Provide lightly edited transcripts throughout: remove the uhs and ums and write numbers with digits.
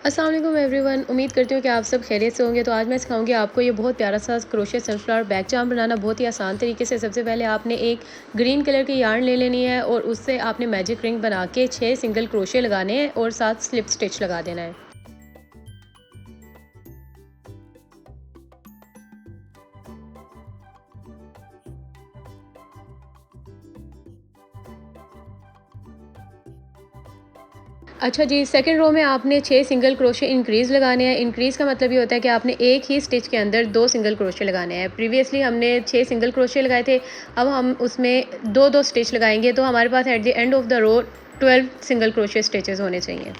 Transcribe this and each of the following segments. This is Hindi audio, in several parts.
अस्सलाम वालेकुम एवरीवन। उम्मीद करती हूँ कि आप सब खैरियत से होंगे। तो आज मैं सिखाऊंगी आपको ये बहुत प्यारा सा क्रोशे सनफ्लावर बैग चार्म बनाना बहुत ही आसान तरीके से। सबसे पहले आपने एक ग्रीन कलर की यार्न ले लेनी है और उससे आपने मैजिक रिंग बना के 6 सिंगल क्रोशे लगाने हैं और 7 स्लिप स्टिच लगा देना है। अच्छा जी, सेकंड रो में आपने 6 सिंगल क्रोशे इंक्रीज़ लगाने हैं। इंक्रीज़ का मतलब ये होता है कि आपने एक ही स्टिच के अंदर 2 सिंगल क्रोशे लगाने हैं। प्रीवियसली हमने 6 सिंगल क्रोशे लगाए थे, अब हम उसमें 2-2 स्टिच लगाएँगे, तो हमारे पास at the end of the row 12 single crochet stitches होने चाहिए।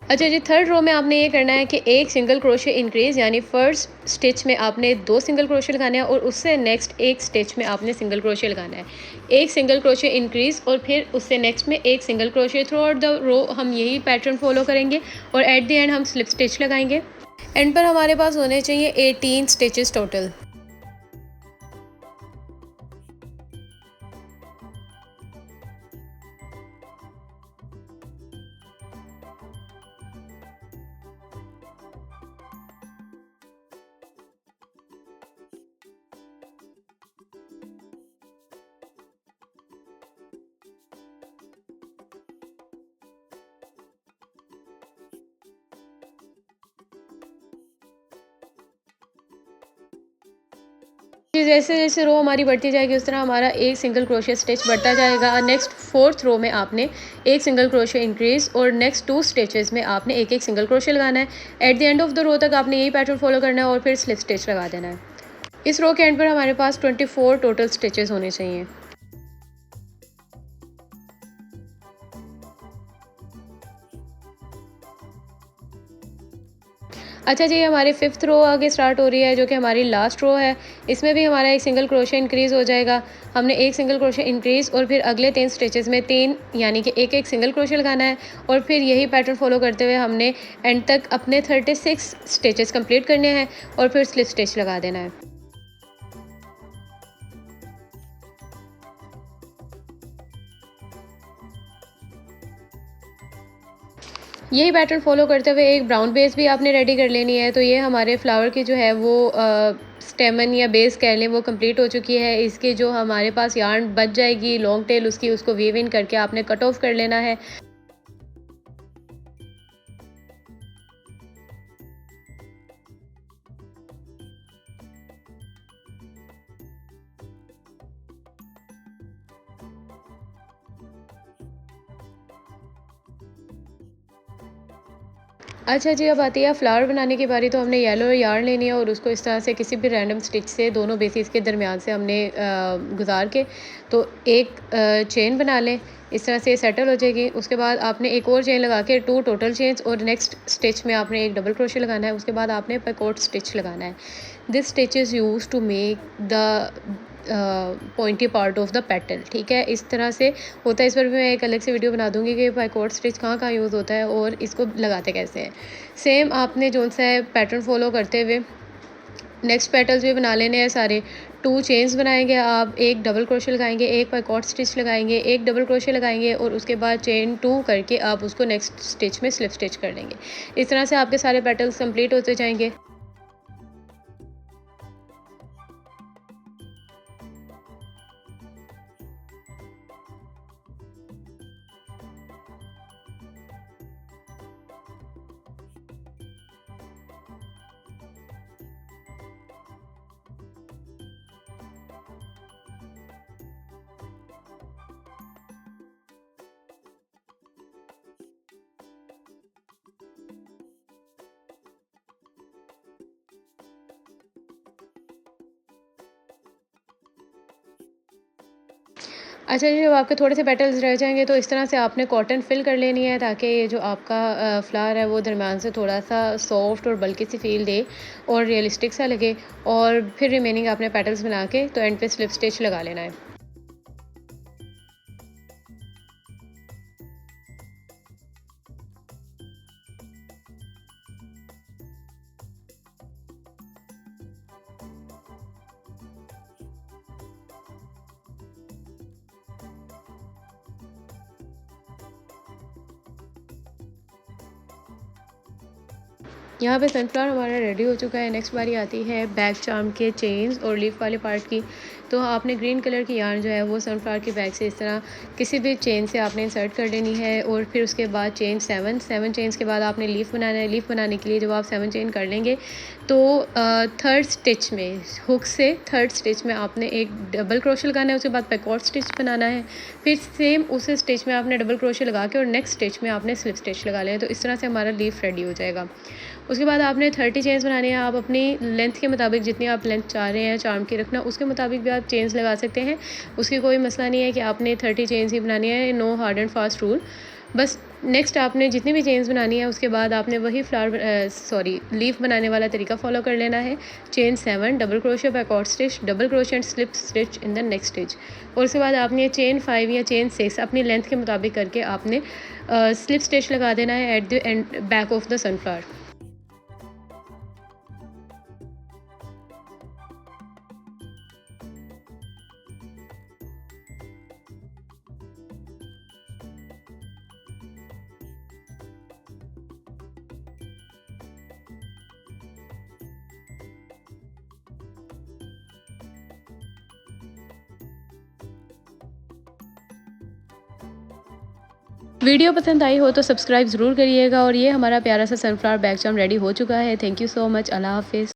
अच्छा जी, थर्ड रो में आपने ये करना है कि एक सिंगल क्रोशे इंक्रीज़ यानी फर्स्ट स्टिच में आपने 2 सिंगल क्रोशे लगाने हैं और उससे नेक्स्ट एक स्टिच में आपने सिंगल क्रोशे लगाना है। एक सिंगल क्रोशे इंक्रीज़ और फिर उससे नेक्स्ट में एक single crochet. Throughout the row हम यही पैटर्न फॉलो करेंगे और एट द एंड हम स्लिप स्टिच लगाएंगे। एंड पर हमारे पास होने चाहिए 18 स्टिचेस टोटल। जैसे जैसे रो हमारी बढ़ती जाएगी उस तरह हमारा एक सिंगल क्रोशिया स्टिच बढ़ता जाएगा। नेक्स्ट फोर्थ रो में आपने एक सिंगल क्रोशिया इंक्रीज और नेक्स्ट 2 स्टिचेस में आपने एक एक सिंगल क्रोशिया लगाना है। At the end of the row तक आपने यही पैटर्न फॉलो करना है और फिर स्लिप स्टिच लगा देना है। इस रो के एंड पर हमारे पास 24 टोटल स्टिचेस होने चाहिए। अच्छा जी, हमारी फिफ्थ रो आगे स्टार्ट हो रही है जो कि हमारी लास्ट रो है। इसमें भी हमारा एक सिंगल क्रोशिया इंक्रीज़ हो जाएगा। हमने एक सिंगल क्रोशिया इंक्रीज़ और फिर अगले 3 स्टिचेस में 3 यानी कि एक एक सिंगल क्रोशिया लगाना है और फिर यही पैटर्न फॉलो करते हुए हमने एंड तक अपने 36 स्टिचेस कंप्लीट करने हैं और फिर स्लिप स्टिच लगा देना है। यही पैटर्न फॉलो करते हुए एक ब्राउन बेस भी आपने रेडी कर लेनी है। तो ये हमारे फ्लावर की जो है वो स्टेमन या बेस कह लें वो कंप्लीट हो चुकी है। इसके जो हमारे पास यार्न बच जाएगी लॉन्ग टेल उसकी, उसको वीव इन करके आपने कट ऑफ कर लेना है। अच्छा जी, अब आती है फ्लावर बनाने की बारी। तो हमने येलो यार्न लेनी है और उसको इस तरह से किसी भी रैंडम स्टिच से दोनों बेसिस के दरमियान से हमने गुजार के तो एक चेन बना लें। इस तरह से सेटल हो जाएगी। उसके बाद आपने एक और चेन लगा के 2 टोटल चेन्स और नेक्स्ट स्टिच में आपने एक डबल क्रोशिया लगाना है। उसके बाद आपने पैकॉट स्टिच लगाना है। This stitch is use to make the pointy part of the petal. ठीक है, इस तरह से होता है। इस पर भी मैं एक अलग से वीडियो बना दूंगी कि पैकॉट स्टिच कहाँ कहाँ यूज़ होता है और इसको लगाते कैसे हैं। सेम आपने जो सा है पैटर्न फॉलो करते हुए नेक्स्ट पेटल्स भी बना लेने हैं सारे। 2 चेन्स बनाएंगे आप, एक डबल क्रोशिया लगाएंगे, एक पैकॉट स्टिच लगाएंगे, एक डबल क्रोशिया लगाएंगे और उसके बाद चेन 2 करके आप उसको नेक्स्ट स्टिच में स्लिप स्टिच कर देंगे। इस तरह से आपके सारे पेटल्स कंप्लीट होते जाएंगे। अच्छा जी, जब आपके थोड़े से पेटल्स रह जाएँगे तो इस तरह से आपने कॉटन फिल कर लेनी है ताकि ये जो आपका फ्लावर है वो दरमियान से थोड़ा-सा सॉफ्ट और बल्की सी फ़ील दे और रियलिस्टिक सा लगे। और फिर रिमेनिंग आपने पेटल्स बना के तो एंड पे स्लिप स्टिच लगा लेना है। यहाँ पे सनफ्लावर हमारा रेडी हो चुका है। नेक्स्ट बारी आती है बैक चार्म के चेन्स और लीफ वाले पार्ट की। तो आपने ग्रीन कलर की यार्न जो है वो सनफ्लावर के बैक से इस तरह किसी भी चेन से आपने इंसर्ट कर लेनी है और फिर उसके बाद चेन 7 चेन्स के बाद आपने लीफ बनाना है। लीफ बनाने के लिए जब आप 7 चेन कर लेंगे तो थर्ड स्टिच में हुक से थर्ड स्टिच में आपने एक डबल क्रोशे लगाना है। उसके बाद बैकवर्ड स्टिच बनाना है। फिर सेम उस स्टिच में आपने डबल क्रोशे लगा के और नेक्स्ट स्टिच में आपने स्लिप स्टिच लगा लें। तो इस तरह से हमारा लीफ रेडी हो जाएगा। उसके बाद आपने 30 चेन्स बनानी है। आप अपनी लेंथ के मुताबिक जितनी आप लेंथ चाह रहे हैं चार्म की रखना उसके मुताबिक भी आप चेन्स लगा सकते हैं। उसकी कोई मसला नहीं है कि आपने 30 चेन्स ही बनानी है। No hard and fast rule. बस नेक्स्ट आपने जितनी भी चेन्स बनानी है उसके बाद आपने वही लीफ बनाने वाला तरीका फॉलो कर लेना है। Chain 7 double crochet backward stitch double crochet and slip stitch in the next stitch. और उसके बाद आपने चेन 5 या चेन 6 अपनी लेंथ के मुताबिक करके आपने स्लिप स्टिच लगा देना है at the and back of the sunflower. Video पसंद आई हो तो सब्सक्राइब ज़रूर करिएगा। और ये हमारा प्यारा सा सनफ्लावर बैक चार्म रेडी हो चुका है। Thank you so much. अल्लाह हाफिज़।